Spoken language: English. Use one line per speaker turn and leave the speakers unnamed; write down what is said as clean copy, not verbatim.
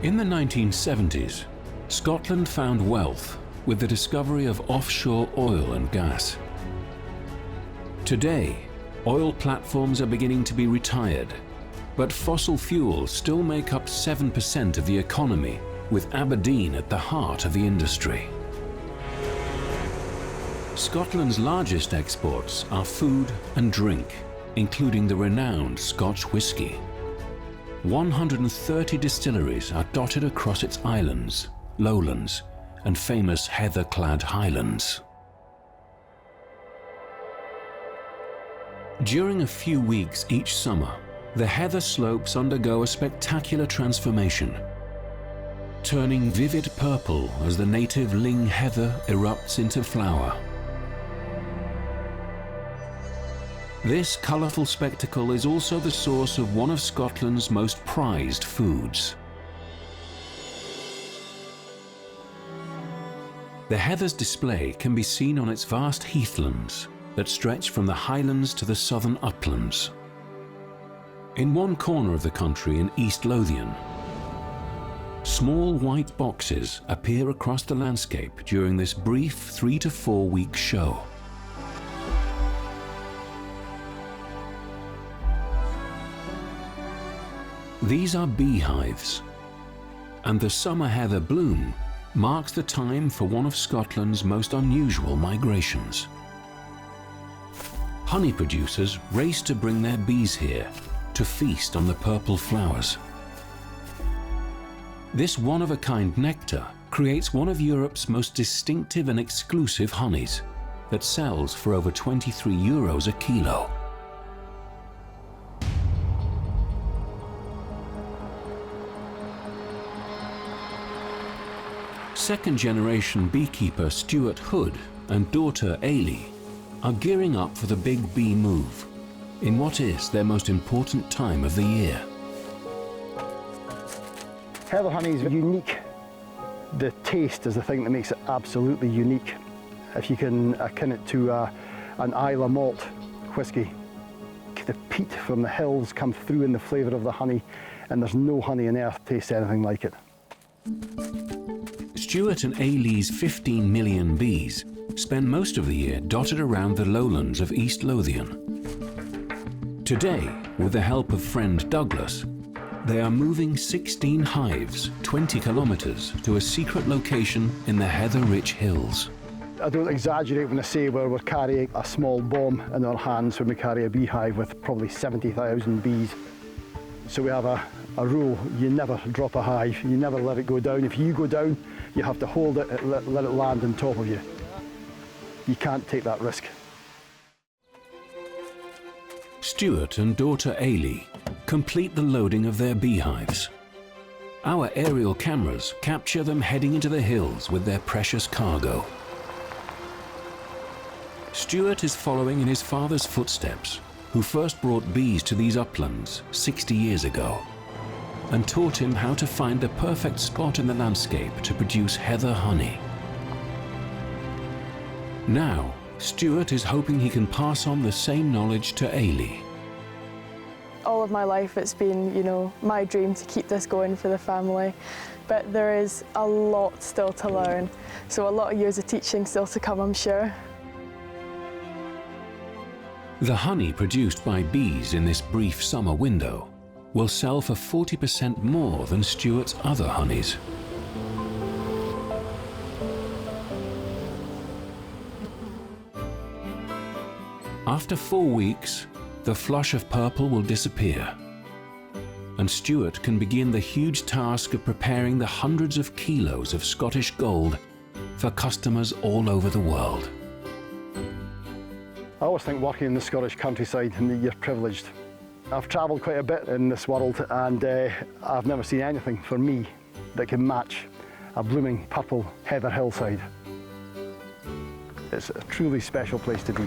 In the 1970s, Scotland found wealth with the discovery of offshore oil and gas. Today, oil platforms are beginning to be retired, but fossil fuels still make up 7% of the economy, with Aberdeen at the heart of the industry. Scotland's largest exports are food and drink, including the renowned Scotch whisky. 130 distilleries are dotted across its islands, lowlands, and famous heather-clad highlands. During a few weeks each summer, the heather slopes undergo a spectacular transformation, turning vivid purple as the native ling heather erupts into flower. This colourful spectacle is also the source of one of Scotland's most prized foods. The heather's display can be seen on its vast heathlands that stretch from the highlands to the southern uplands. In one corner of the country in East Lothian, small white boxes appear across the landscape during this brief 3 to 4 week show. These are beehives, and the summer heather bloom marks the time for one of Scotland's most unusual migrations. Honey producers race to bring their bees here to feast on the purple flowers. This one-of-a-kind nectar creates one of Europe's most distinctive and exclusive honeys that sells for over €23 a kilo. Second-generation beekeeper Stuart Hood and daughter Ailey are gearing up for the big bee move in what is their most important time of the year.
Heather honey is unique. The taste is the thing that makes it absolutely unique. If you can akin it to an Islay malt whisky, the peat from the hills comes through in the flavour of the honey, and there's no honey on earth tastes anything like it.
Stuart and Ailey's 15 million bees spend most of the year dotted around the lowlands of East Lothian. Today, with the help of friend Douglas, they are moving 16 hives 20 kilometres to a secret location in the heather-rich hills.
I don't exaggerate when I say we're carrying a small bomb in our hands when we carry a beehive with probably 70,000 bees. So we have a rule: you never drop a hive, you never let it go down. If you go down, you have to hold it, let it land on top of you. You can't take that risk.
Stuart and daughter Ailey complete the loading of their beehives. Our aerial cameras capture them heading into the hills with their precious cargo. Stuart is following in his father's footsteps, who first brought bees to these uplands 60 years ago and taught him how to find the perfect spot in the landscape to produce heather honey. Now, Stuart is hoping he can pass on the same knowledge to Ailey.
All of my life it's been, my dream to keep this going for the family, but there is a lot still to learn, so a lot of years of teaching still to come, I'm sure.
The honey produced by bees in this brief summer window will sell for 40% more than Stuart's other honeys. After 4 weeks, the flush of purple will disappear, and Stuart can begin the huge task of preparing the hundreds of kilos of Scottish gold for customers all over the world.
I always think working in the Scottish countryside and that you're privileged. I've travelled quite a bit in this world, and I've never seen anything for me that can match a blooming purple heather hillside. It's a truly special place to be.